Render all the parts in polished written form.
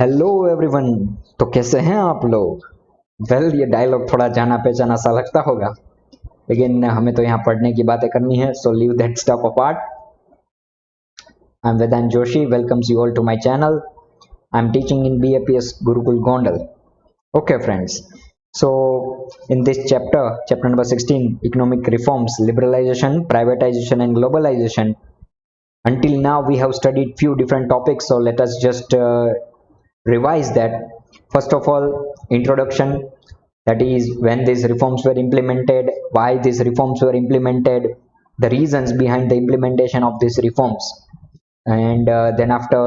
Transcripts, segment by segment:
Hello everyone. तो कैसे हैं आप लोग? ये डायलॉग थोड़ा जाना पहचाना सा लगता होगा, लेकिन हमें तो यहाँ पढ़ने की बातें करनी है, so leave that stuff apart. I am Vedant Joshi, welcomes you all to my channel. I am teaching in BAPS Gurukul Gondal. Okay friends, so in this chapter number 16, economic reforms, liberalization, privatization and globalization, until now we have studied few different topics, so let us just revise that. First of all, introduction, that is when these reforms were implemented, why these reforms were implemented, the reasons behind the implementation of these reforms, and then after,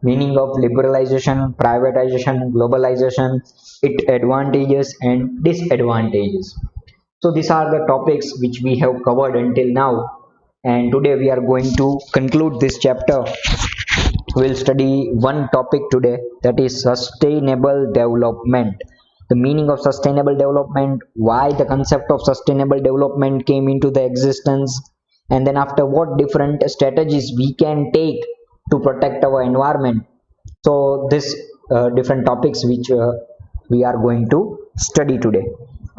meaning of liberalization, privatization, globalization, its advantages and disadvantages. So these are the topics which we have covered until now, and today we are going to conclude this chapter. We'll study one topic today, that is sustainable development. The meaning of sustainable development, why the concept of sustainable development came into the existence, and then after, what different strategies we can take to protect our environment. So this different topics which we are going to study today.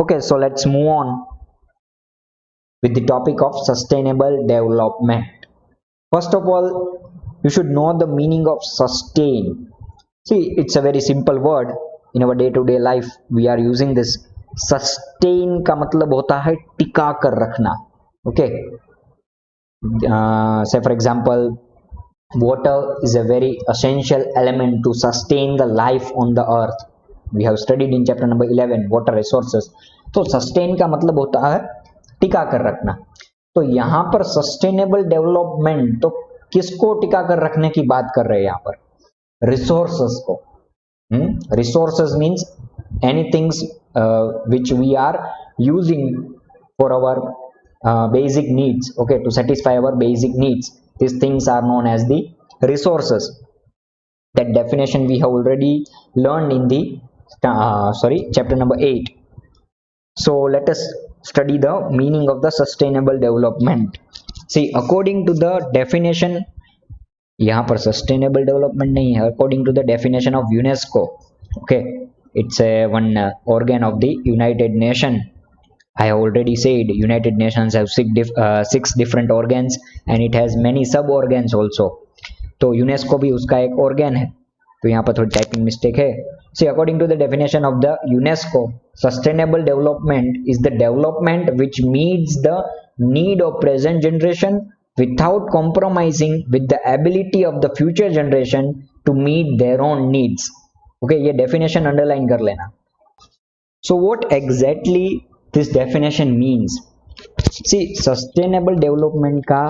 Okay, so let's move on with the topic of sustainable development. First of all, you should know the meaning of sustain. See, it's a very simple word. In our day-to-day life, we are using this. Sustain का मतलब होता है टिका कर रखना. Okay. Say for example, water is a very essential element to sustain the life on the earth. We have studied in chapter number 11, water resources. तो sustain का मतलब होता है टिका कर रखना. तो यहाँ पर सस्टेनेबल डेवलपमेंट, तो किसको टिका कर रखने की बात कर रहे हैं यहाँ पर? रिसोर्सेस को. Resources means anythings which we are using for our basic needs, okay, to satisfy our basic needs. These things are known as the resources. That definition we have already learned in the chapter number 8. So let us study the meaning of the sustainable development. See, according to the definition, यहाँ पर sustainable development नहीं है, according to the definition of UNESCO. Okay, it's a one organ of the United Nations. I have already said United Nations have six different organs, and it has many sub organs also. तो UNESCO भी उसका एक organ है. तो यहाँ पर थोड़ी typing mistake है. See, according to the definition of the UNESCO, sustainable development is the development which meets the need of present generation without compromising with the ability of the future generation to meet their own needs. Okay, ये definition underline कर लेना. So what exactly this definition means? See, sustainable development का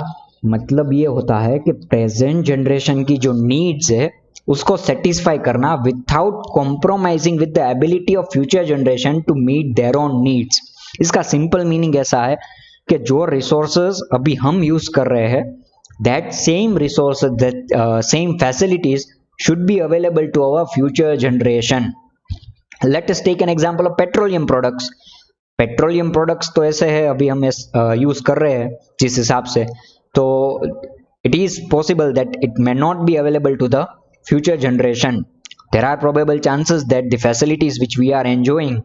मतलब ये होता है कि present generation की जो नीड्स है उसको सेटिस्फाई करना without compromising with the ability of future generation to meet their own needs. इसका सिंपल मीनिंग ऐसा है कि जो रिसोर्सेज अभी हम यूज कर रहे हैं, that same resources, that same facilities should be available to our future generation. Let us take an example of petroleum products. Petroleum products तो ऐसे है, अभी हम यूज कर रहे हैं जिस हिसाब से, तो it is possible that it may not be available to the future generation. There are probable chances that the facilities which we are enjoying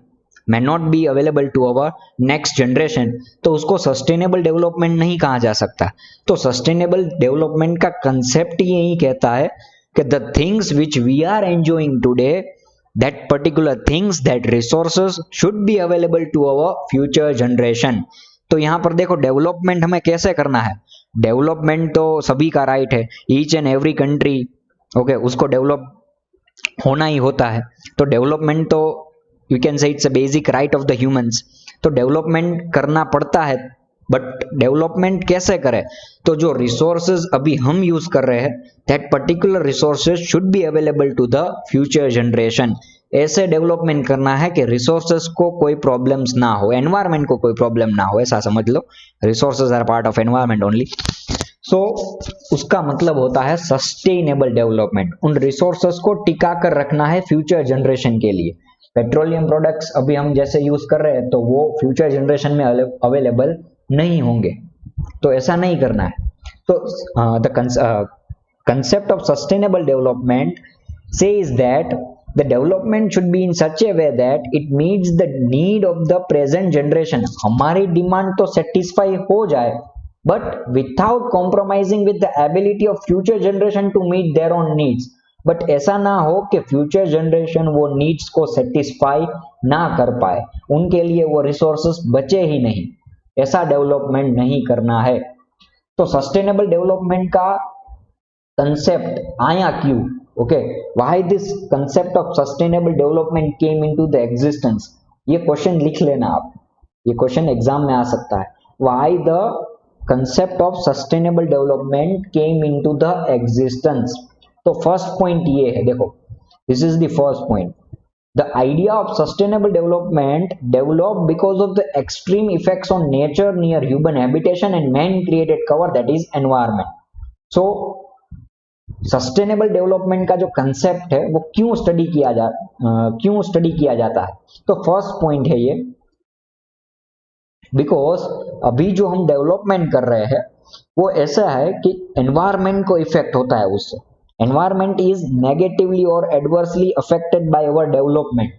may not be available to our next generation. तो उसको sustainable development नहीं कहा जा सकता. तो sustainable development का concept यही कहता है कि the things which we are enjoying today, that particular things, that resources should be available to our future generation. तो यहाँ पर देखो, डेवलपमेंट हमें कैसे करना है. डेवलपमेंट तो सभी का राइट है, each and every country, okay, उसको डेवलप होना ही होता है. तो डेवलपमेंट तो you can say it's a basic right of the humans. तो डेवलपमेंट करना पड़ता है, बट डेवलपमेंट कैसे करें? तो जो रिसोर्सेज अभी हम यूज कर रहे हैं, that particular resources should be available to the future generation. ऐसे डेवलपमेंट करना है कि रिसोर्सेज को कोई प्रॉब्लम्स ना हो, एनवायरमेंट को कोई प्रॉब्लम ना हो, ऐसा समझ लो. Resources are part of environment only. So उसका मतलब होता है सस्टेनेबल डेवलपमेंट. उन रिसोर्सेज को टिका कर रखना है फ्यूचर जनरेशन के लिए. पेट्रोलियम प्रोडक्ट्स अभी हम जैसे यूज कर रहे हैं, तो वो फ्यूचर जनरेशन में अवेलेबल नहीं होंगे, तो ऐसा नहीं करना है. तो the concept of sustainable development says that the development should be in such a way that it meets the need of the present generation. हमारी डिमांड तो सेटिस्फाई हो जाए, but without compromising with the ability of future generation to meet their own needs. But ऐसा ना हो कि future generation वो needs को सेटिस्फाई ना कर पाए, उनके लिए वो रिसोर्सेस बचे ही नहीं, ऐसा डेवलपमेंट नहीं करना है। तो सस्टेनेबल डेवलपमेंट का कंसेप्ट आया क्यों? Okay, why this concept of sustainable development came into the existence? ये क्वेश्चन लिख लेना आप, ये क्वेश्चन एग्जाम में आ सकता है। Why the concept of sustainable development came into the existence? तो फर्स्ट पॉइंट ये है, देखो, this is the first point. The idea of sustainable development developed because of the extreme effects on nature near human habitation and man-created cover, that is environment. So, sustainable development का जो concept है वो क्यों study किया जाता है? तो first point है ये, बिकॉज अभी जो हम डेवलपमेंट कर रहे हैं वो ऐसा है कि एनवायरमेंट को इफेक्ट होता है उससे। एनवायरमेंट इज नेगेटिवली और adversely affected by our development.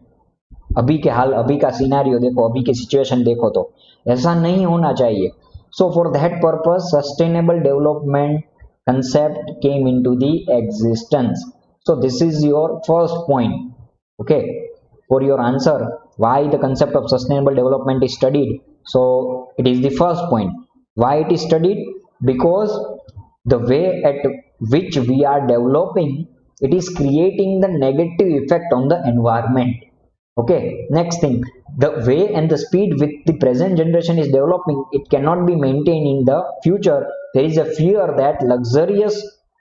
अभी के हाल, अभी का सिनेरियो देखो, अभी की सिचुएशन देखो, तो ऐसा नहीं होना चाहिए। So for that purpose sustainable development concept came into the existence. So this is your first point. Okay, for your answer, why the concept of sustainable development is studied? So it is the first point. Why it is studied? Because the way at which we are developing, it is creating the negative effect on the environment. Okay, next thing, the way and the speed with the present generation is developing, it cannot be maintained in the future. There is a fear that luxurious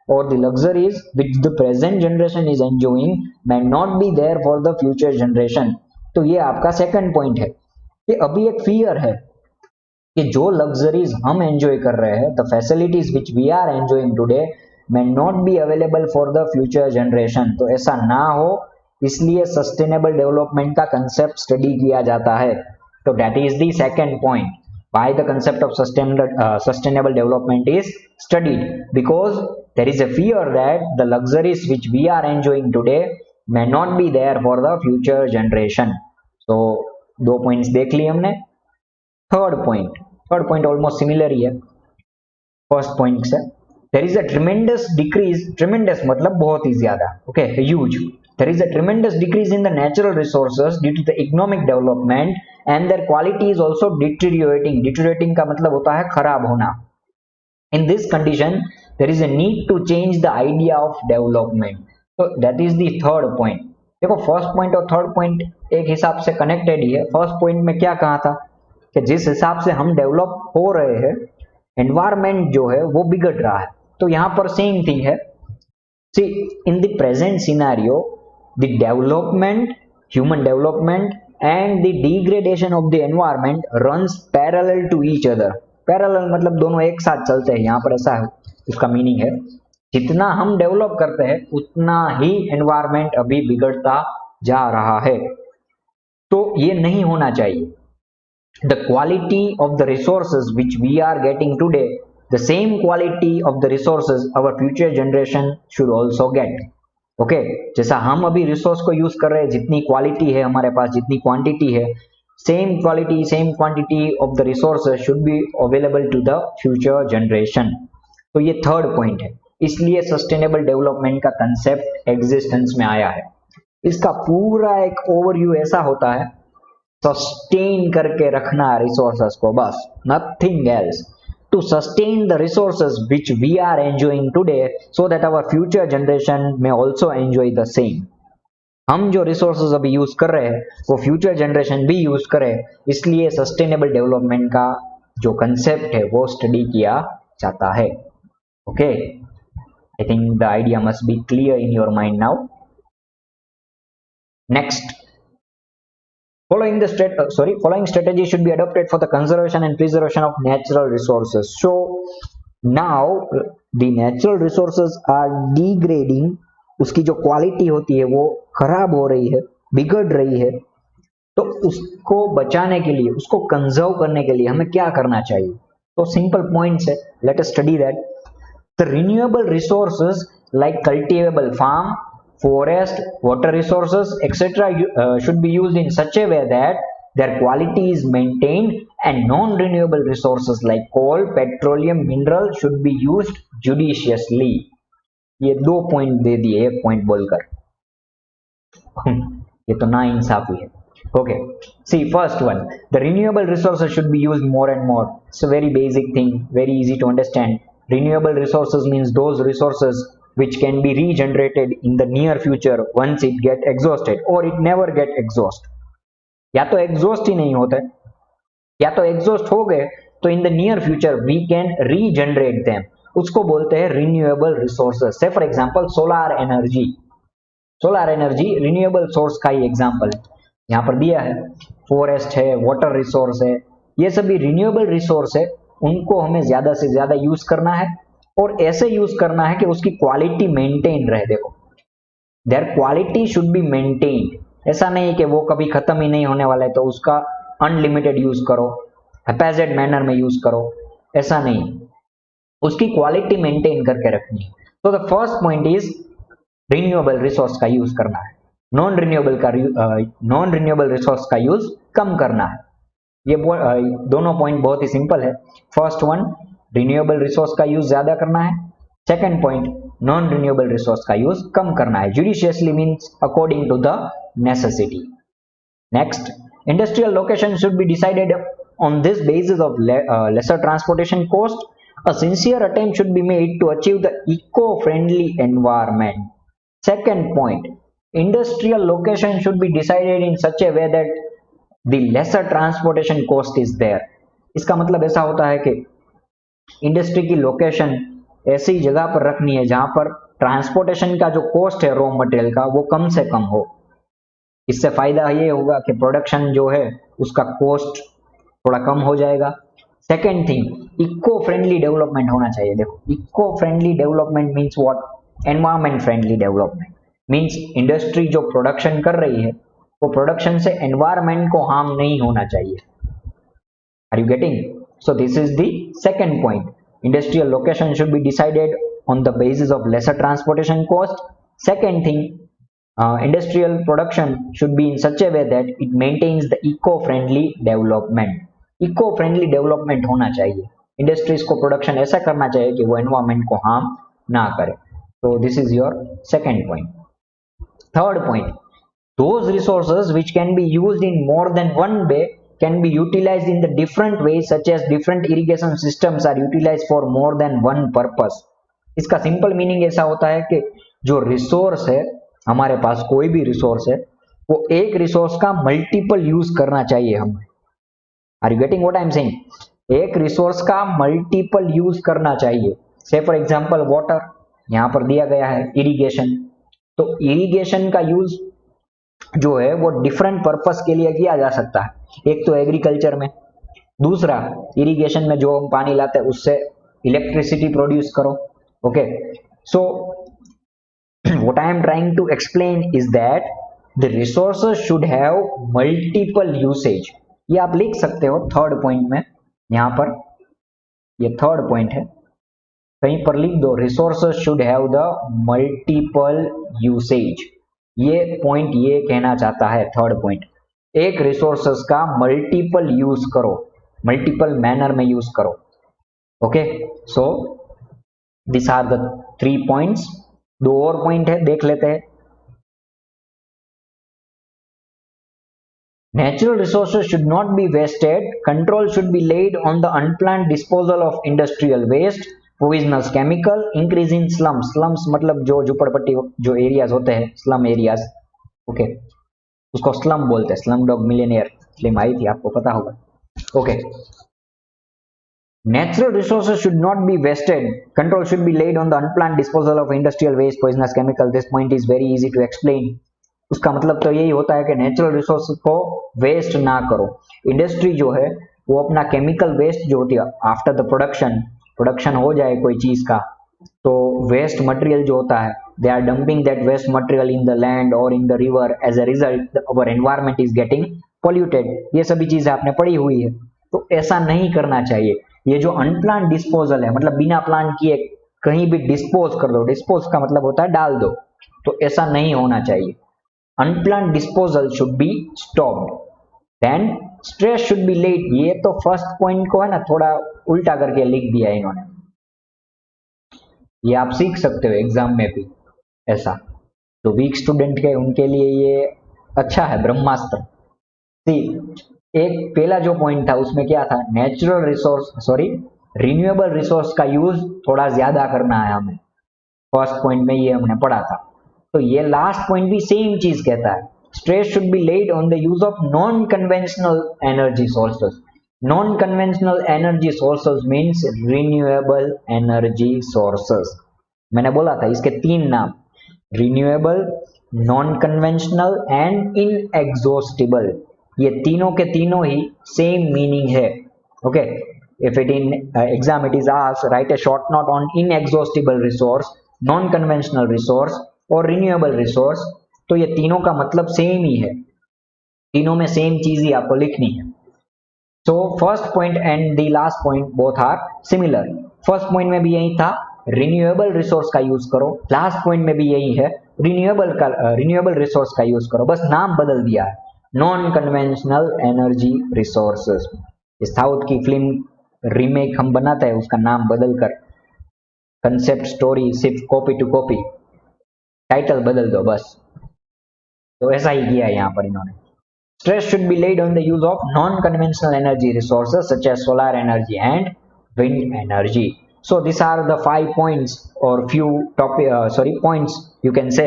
or the luxuries which the present generation is enjoying may not be there for the future generation. तो ये आपका second point है कि अभी एक fear है कि जो लग्जरीज हम एंजॉय कर रहे हैं, the facilities which we are enjoying today may not be available for the future generation. तो ऐसा ना हो, इसलिए सस्टेनेबल डेवलपमेंट का कंसेप्ट स्टडी किया जाता है। तो that is the second point, why the concept of sustainable development is studied, because there is a fear that the luxuries which we are enjoying today may not be there for the future generation. So दो points देख लिए हमने। Third point almost similar ही है first point से। there is a tremendous decrease, tremendous मतलब बहुत ही ज्यादा, okay, huge, there is a tremendous decrease in the natural resources due to the economic development and their quality is also deteriorating का मतलब होता है खराब होना। in this condition there is a need to change the idea of development. so that is the third point. देखो first point और third point एक हिसाब से कनेक्टेड ही है। फर्स्ट पॉइंट में क्या कहा था कि जिस हिसाब से हम डेवलप हो रहे हैं, एनवायरमेंट जो है वो बिगड़ रहा है। तो यहां पर सेम थिंग है। See in the present scenario the development, human development and the degradation of the environment runs parallel to each other. Parallel मतलब दोनों एक साथ चलते हैं, यहां पर ऐसा है, उसका मीनिंग है जितना हम डेवलप करते हैं उतना ही एनवायरमेंट अभी बिगड़ता जा रहा है। तो ये नहीं होना चाहिए। the quality of the resources which we are getting today, the same quality of the resources our future generation should also get. okay, जैसा हम अभी रिसोर्स को यूज कर रहे हैं, जितनी क्वालिटी है हमारे पास, जितनी क्वांटिटी है, same quality same quantity of the resources should be available to the future generation. तो ये थर्ड पॉइंट है, इसलिए सस्टेनेबल डेवलपमेंट का कंसेप्ट एग्जिस्टेंस में आया है। इसका पूरा एक ओवरव्यू ऐसा होता है, सस्टेन करके रखना रिसोर्सेस को, बस, nothing else, to sustain the resources which we are enjoying today so that our future generation में आल्सो एंजॉय द सेम। हम जो रिसोर्सेस अभी यूज कर रहे हैं वो फ्यूचर जनरेशन भी यूज करे, इसलिए सस्टेनेबल डेवलपमेंट का जो कंसेप्ट है वो स्टडी किया जाता है। Okay, I think the idea must be clear in your mind now. Next, following strategy should be adopted for the conservation and preservation of natural resources. So now the natural resources are degrading, उसकी जो quality होती है वो खराब हो रही है, बिगड़ रही है। तो उसको बचाने के लिए, उसको कंजर्व करने के लिए हमें क्या करना चाहिए? तो सिंपल पॉइंट्स है, let us study that. The renewable resources like cultivable farm, forest, water resources, etc. Should be used in such a way that their quality is maintained, and non-renewable resources like coal, petroleum, mineral should be used judiciously. ये 2 point दे दिए 1 point बोलकर। ये तो ना इंसाफी है। Okay, see first one, the renewable resources should be used more and more. It's a very basic thing, very easy to understand. Renewable resources means those resources which can be regenerated in the near future once it get exhausted, or it never get exhaust. या तो exhaust ही नहीं होते, या तो exhaust हो गए तो in the near future we can regenerate them, उसको बोलते हैं renewable resources. Say for example solar energy, solar energy renewable source का ही एग्जांपल है, यहाँ पर दिया है। फॉरेस्ट है, वाटर रिसोर्स है, ये सभी रिन्यूएबल रिसोर्स है, उनको हमें ज्यादा से ज्यादा यूज करना है, और ऐसे यूज करना है कि उसकी क्वालिटी मेंटेन रहे। देखो, there quality should be maintained, ऐसा नहीं कि वो कभी खत्म ही नहीं होने वाला है तो उसका अनलिमिटेड यूज करो, हैप्पैजेड मैनर में यूज करो, ऐसा नहीं, उसकी क्वालिटी मेंटेन करके रखनी है। तो the first point is renewable resource का यूज करना है, नॉन रिन्यूएबल रिसोर्स का यूज कम करना है। ये दोनों पॉइंट बहुत ही सिंपल है। फर्स्ट वन, रिन्यूएबल रिसोर्स का यूज ज्यादा करना है। Second point, non renewable resource का यूज कम करना है। Judiciously means according to the necessity. Next, industrial location should be decided on this basis of lesser transportation cost. A sincere attempt should be made to achieve the eco-friendly environment. Second point, industrial location should be decided in such a way that the lesser transportation cost is there. इसका मतलब ऐसा होता है कि industry की location ऐसी जगह पर रखनी है जहां पर ट्रांसपोर्टेशन का जो कॉस्ट है रॉ मटेरियल का वो कम से कम हो। इससे फायदा ये होगा कि प्रोडक्शन जो है उसका कॉस्ट थोड़ा कम हो जाएगा। Second thing, eco friendly development होना चाहिए। देखो, eco friendly development means what? Environment friendly development means industry जो प्रोडक्शन कर रही है वो प्रोडक्शन से एनवायरमेंट को हार्म नहीं होना चाहिए। Are you getting? So this is the second point, industrial location should be decided on the basis of lesser transportation cost. Second thing, industrial production should be in such a way that it maintains the eco-friendly development. Eco-friendly development होना चाहिए, industries को production ऐसा करना चाहिए कि वो environment को harm ना करे। तो this is your second point. Third point, those resources which can be used in more than one way can be utilized in the different ways, such as different irrigation systems are utilized for more than one purpose. इसका simple meaning ऐसा होता है कि जो resource है हमारे पास, कोई भी रिसोर्स है, वो एक रिसोर्स का मल्टीपल यूज करना चाहिए हमें। Are you getting what I am saying? एक रिसोर्स का मल्टीपल यूज करना चाहिए। से फॉर एग्जांपल वाटर, यहां पर दिया गया है इरिगेशन, तो इरिगेशन का यूज जो है वो डिफरेंट पर्पस के लिए किया जा सकता है। एक तो एग्रीकल्चर में, दूसरा इरिगेशन में जो हम पानी लाते हैं उससे इलेक्ट्रिसिटी प्रोड्यूस करो। Okay, so what I am trying to explain is that the resources should have multiple usage. ये आप लिख सकते हो थर्ड पॉइंट में, यहां पर ये थर्ड पॉइंट है, कहीं पर लिख दो, resources should have the multiple usage। ये पॉइंट ये कहना चाहता है थर्ड पॉइंट, एक रिसोर्सेस का मल्टीपल यूज करो, मल्टीपल मैनर में यूज करो। Okay, so this are the 3 points. 2 और पॉइंट है, देख लेते हैं। Natural resources should not be wasted. Control should be laid on the unplanned disposal of industrial waste, poisonous chemical, increase in slums. Slums मतलब जो झुपड़पट्टी जो areas होते हैं, स्लम एरियाज। ओके, उसको स्लम बोलते हैं। स्लम डॉग मिलियनेयर फिल्म आई थी, आपको पता होगा। Okay, natural resources should not be wasted. Control should be laid on the unplanned disposal of industrial waste, poisonous chemical. This point is very easy to explain. उसका मतलब तो यही होता है कि नेचुरल रिसोर्स को वेस्ट ना करो। इंडस्ट्री जो है वो अपना केमिकल वेस्ट जो होती है आफ्टर द प्रोडक्शन हो जाए कोई चीज का, तो वेस्ट मटेरियल जो होता है, they are dumping that waste material in the land और in the river. As a result our environment is getting polluted. ये सभी चीजें आपने पढ़ी हुई है, तो ऐसा नहीं करना चाहिए। ये जो अनप्लान डिस्पोजल है, मतलब बिना प्लान किए कहीं भी डिस्पोज कर दो, डिस्पोज का मतलब होता है डाल दो, तो ऐसा नहीं होना चाहिए। Unplanned disposal should be stopped, then stress should be laid. ये तो फर्स्ट पॉइंट को है ना थोड़ा उल्टा करके लिख दिया है इन्होंने, ये आप सीख सकते हो एग्जाम में भी ऐसा। तो वीक स्टूडेंट के उनके लिए ये अच्छा है ब्रह्मास्त्र। सी, एक पहला जो पॉइंट था उसमें क्या था, natural resource sorry renewable resource का यूज थोड़ा ज्यादा करना है हमें, फर्स्ट पॉइंट में ये हमने पढ़ा था। तो ये लास्ट पॉइंट भी सेम चीज कहता है, stress should be laid on the use of non conventional energy sources. Non conventional energy sources means renewable energy sources. मैंने बोला था इसके तीन नाम, renewable, non conventional and inexhaustible. ये तीनों के तीनों ही सेम मीनिंग है। Okay, if it in exam it is asked right A short note on inexhaustible resource, non conventional resource और रिन्यूएबल रिसोर्स, तो ये तीनों का मतलब सेम ही है, तीनों में सेम चीज ही आपको लिखनी है। So first point and the last point both are similar. First point में भी यही था, रिन्यूएबल रिसोर्स का यूज करो, लास्ट पॉइंट में भी यही है, रिन्यूएबल रिसोर्स का यूज करो, बस नाम बदल दिया है, नॉन कन्वेंशनल एनर्जी रिसोर्सेस। इस साउथ की फिल्म रीमेक हम बनाते हैं उसका नाम बदलकर, कंसेप्ट स्टोरी सिर्फ कॉपी टू कॉपी, टाइटल बदल दो बस। तो ऐसा ही किया है यहाँ पर इन्होंने। Stress should be laid on the use of non-conventional energy resources such as solar energy and wind energy. So these are the 5 points or few points you can say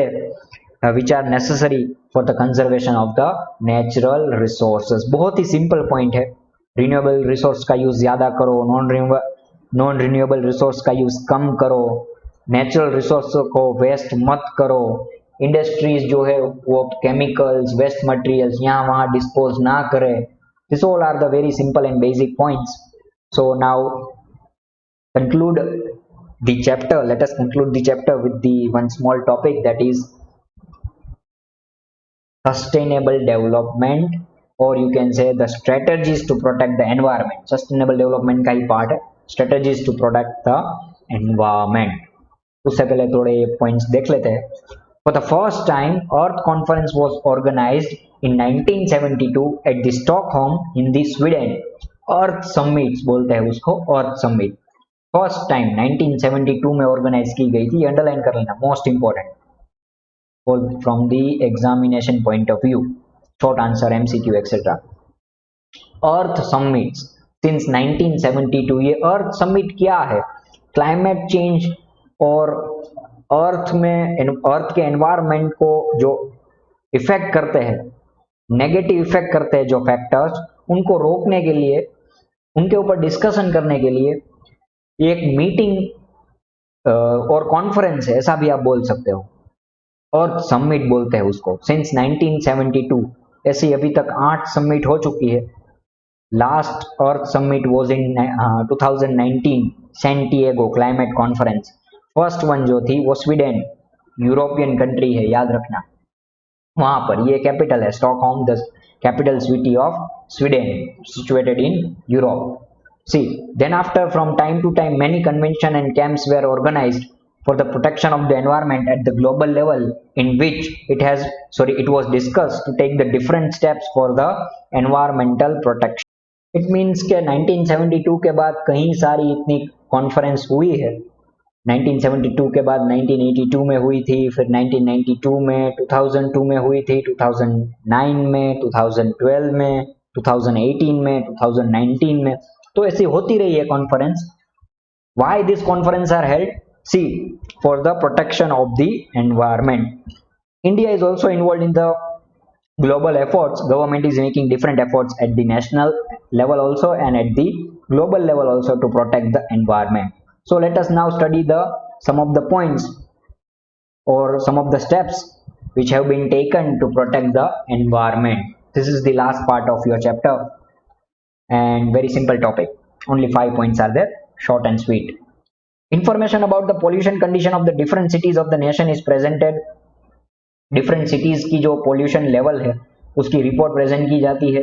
which are necessary for the conservation of the natural resources. बहुत ही simple point है, renewable resource का use ज़्यादा करो, non renewable resource का use कम करो, natural resource को waste मत करो, इंडस्ट्रीज जो है वो केमिकल्स, वेस्ट मटेरियल्स यहाँ वहाँ डिस्पोज ना करे। This all are the very simple and basic points. So now conclude the chapter, let us conclude the chapter with the one small topic, that is sustainable development, or you can say the strategies to protect the environment. sustainable development का ही part है, strategies to protect the environment। उससे पहले थोड़े points देख लेते हैं। For the first time, Earth Conference was organized in 1972 at the Stockholm in the Sweden. Earth Summit बोलते हैं उसको, Earth Summit। First time 1972 में organize की गई थी, अंडरलाइन कर लेना, most important from the examination point of view, short answer, MCQ etc. Earth Summits since 1972। ये Earth Summit क्या है, क्लाइमेट चेंज और अर्थ के एनवायरनमेंट को जो इफेक्ट करते हैं, नेगेटिव इफेक्ट करते हैं जो फैक्टर्स, उनको रोकने के लिए, उनके ऊपर डिस्कशन करने के लिए एक मीटिंग और कॉन्फ्रेंस है, ऐसा भी आप बोल सकते हो, अर्थ समिट बोलते हैं उसको। सिंस 1972 ऐसी अभी तक 8 समिट हो चुकी है। Last earth summit was in 2019 Santiago climate conference. First one जो थी वो स्वीडन, यूरोपियन कंट्री है, याद रखना, वहां पर, ये कैपिटल है Stockholm, the capital city of Sweden, situated in Europe. See, then after from time to time many convention and camps were organized for the protection of the environment at the global level, in which it was discussed to take the different steps for the environmental protection. It means के 1972 के बाद कई सारी इतनी conference हुई है। 1972 के बाद 1982 में हुई थी, फिर 1992 में, 2002 में हुई थी, 2009 में, 2012 में, 2018 में, 2019 में, तो ऐसी होती रही है conference. Why this conference are held? See, for the protection of the environment. India is also involved in the global efforts. Government is making different efforts at the national level also and at the global level also to protect the environment. So let us now study some of the points or some of the steps which have been taken to protect the environment. This is the last part of your chapter and very simple topic. Only 5 points are there, short and sweet. Information about the pollution condition of the different cities of the nation is presented. Different cities की जो pollution level है उसकी report present की जाती है।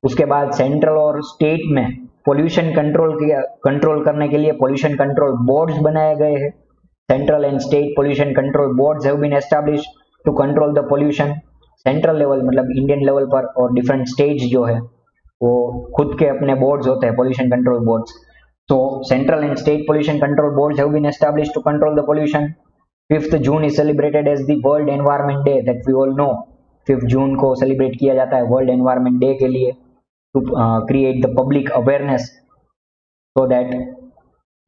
उसके बाद central और स्टेट में पोल्यूशन कंट्रोल करने के लिए पोल्यूशन कंट्रोल बोर्ड्स बनाए गए हैं। Central and state pollution control boards have been established to control the pollution. Central level मतलब इंडियन लेवल पर, और डिफरेंट स्टेट्स जो है वो खुद के अपने बोर्ड्स होते हैं, पोल्यूशन कंट्रोल बोर्ड्स. तो central and state pollution control boards have been established to control the pollution. 5th June is celebrated as the world environment day that we all know. 5th June को celebrate किया जाता है world environment day के लिए, to create the public awareness so that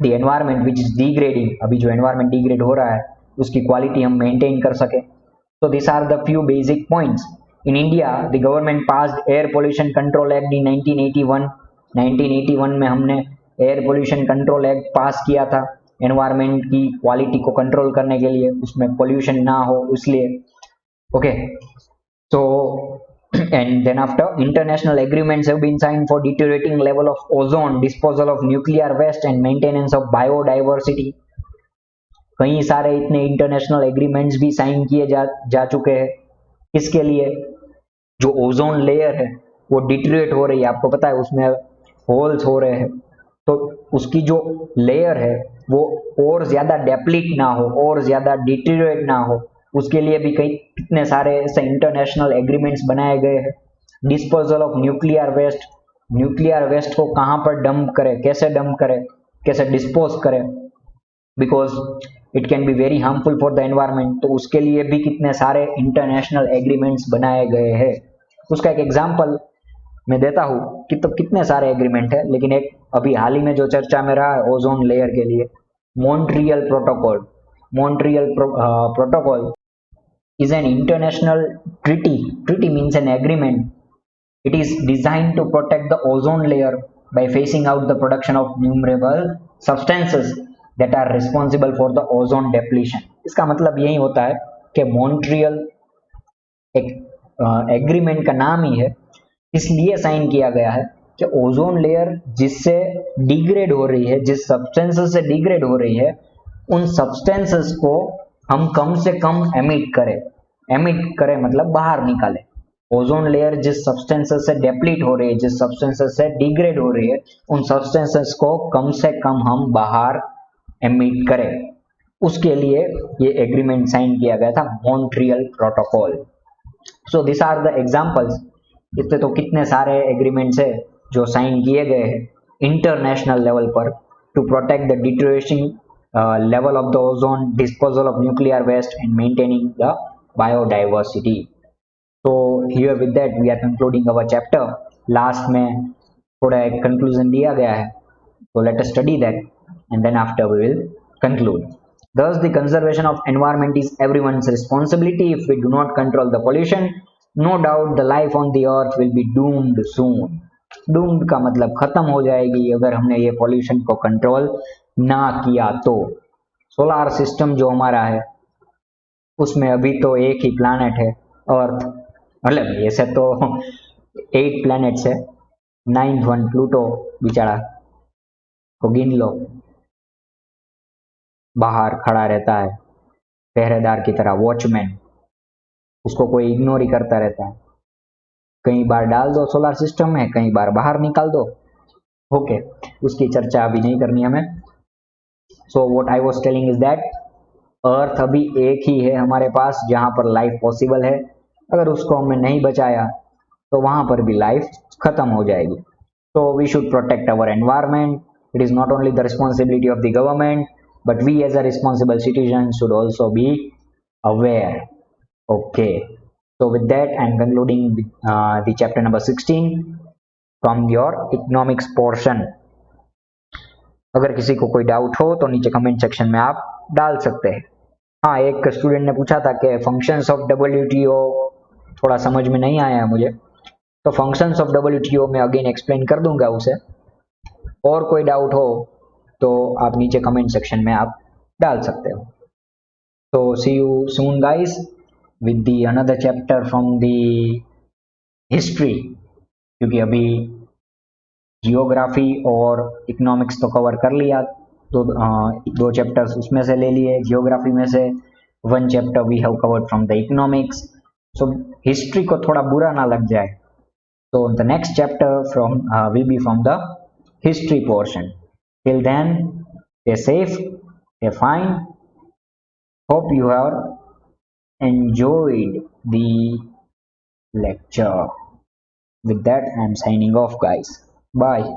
the environment which is degrading, अभी जो environment degrade हो रहा है उसकी क्वालिटी हम मेंटेन कर सके. So these are the few basic points. In India, the government passed Air Pollution Control Act in 1981. 1981 में हमने एयर पोल्यूशन कंट्रोल एक्ट पास किया था एनवायरनमेंट की क्वालिटी को कंट्रोल करने के लिए, उसमें पोल्यूशन ना हो इसलिए. Okay, so and then after international agreements have been signed for deteriorating level of ozone, disposal of nuclear waste and maintenance of biodiversity. कई सारे इतने इंटरनेशनल एग्रीमेंट्स भी साइन किए जा चुके हैं. इसके लिए जो ओजोन लेयर है वो डिटेरियोरेट हो रही है, आपको पता है उसमें होल्स हो रहे हैं, तो उसकी जो लेयर है वो और ज्यादा डेप्लीट ना हो और ज्यादा डिटेरियोरेट ना हो, उसके लिए भी कई कितने सारे ऐसे इंटरनेशनल एग्रीमेंट्स बनाए गए हैं. Disposal of nuclear waste, nuclear waste को कहाँ पर डंप करें, कैसे डिस्पोज करें, because it can be very harmful for the environment. तो उसके लिए भी कितने सारे इंटरनेशनल एग्रीमेंट्स बनाए गए हैं. उसका एक एग्जांपल मैं देता हूँ कि तो कितने सारे एग्रीमेंट है, लेकिन एक अभी हाल ही में जो चर्चा में रहा है ओजोन लेयर के लिए, Montreal protocol. Montreal protocol is an international treaty means an agreement. It is designed to protect the ozone layer by phasing out the production of numerable substances that are responsible for the ozone depletion. इसका मतलब यही होता है कि Montreal एक agreement का नाम ही है, इसलिए साइन किया गया है कि ओजोन लेयर जिससे डिग्रेड हो रही है, जिस सब्सटेंसेस से डिग्रेड हो रही है, उन सब्सटेंसेस को हम कम से कम एमिट करें मतलब बाहर निकालें. ओजोन लेयर जिस सब्सटेंसेस से डेप्लीट हो रही है, जिस सब्सटेंसेस से डिग्रेड हो रही है, उन सब्सटेंसेस को कम से कम हम बाहर एमिट करें. उसके लिए ये एग्रीमेंट साइन किया गया था, Montreal protocol. So this are the examples. इससे तो कितने सारे एग्रीमेंट्स है जो साइन किए गए हैं इंटरनेशनल लेवल पर to protect the deterioration level of the ozone, disposal of nuclear waste and maintaining the biodiversity. So here with that we are concluding our chapter. Last में थोड़ा एक conclusion दिया गया है, so let us study that and then after we will conclude. Thus the conservation of environment is everyone's responsibility. If we do not control the pollution, no doubt the life on the earth will be doomed soon. Doomed का मतलब खत्म हो जाएगी अगर हमने ये pollution को control ना किया तो. सोलार सिस्टम जो हमारा है उसमें अभी तो एक ही प्लैनेट है अर्थ, मतलब ऐसे तो 8 प्लैनेट्स है, 9th वन प्लूटो बेचारा को गिन लो, बाहर खड़ा रहता है पहरेदार की तरह, वॉचमैन, उसको कोई इग्नोर ही करता रहता है. कई बार डाल दो सोलार सिस्टम में, कई बार बाहर निकाल दो. ओके, उसकी चर्चा अभी नहीं करनी हमें. So what I was telling is that अर्थ अभी एक ही है हमारे पास जहां पर लाइफ पॉसिबल है. अगर उसको हमने नहीं बचाया तो वहां पर भी लाइफ खत्म हो जाएगी. So we should protect our environment. It is not only the responsibility of the government, but we as a responsible citizen should also be aware. Okay. So with that, I am concluding the chapter number 16 from your economics portion. अगर किसी को कोई doubt हो तो नीचे comment section में आप डाल सकते हैं. हाँ, एक स्टूडेंट ने पूछा था कि फंक्शंस ऑफ WTO थोड़ा समझ में नहीं आया है मुझे, तो फंक्शंस ऑफ WTO में अगेन एक्सप्लेन कर दूंगा उसे. और कोई डाउट हो तो आप नीचे कमेंट सेक्शन में आप डाल सकते हो. तो see you soon guys with the another chapter from the history, क्योंकि अभी जियोग्राफी और इकोनॉमिक्स तो कवर कर लिया, तो 2 चैप्टर्स उसमें से ले लिए, जियोग्राफी में से 1 chapter we have covered from the economics. So history को थोड़ा बुरा ना लग जाए, तो the next chapter from will be from the history portion. Till then, stay safe, stay fine. Hope you have enjoyed the lecture. With that, I'm signing off, guys. Bye.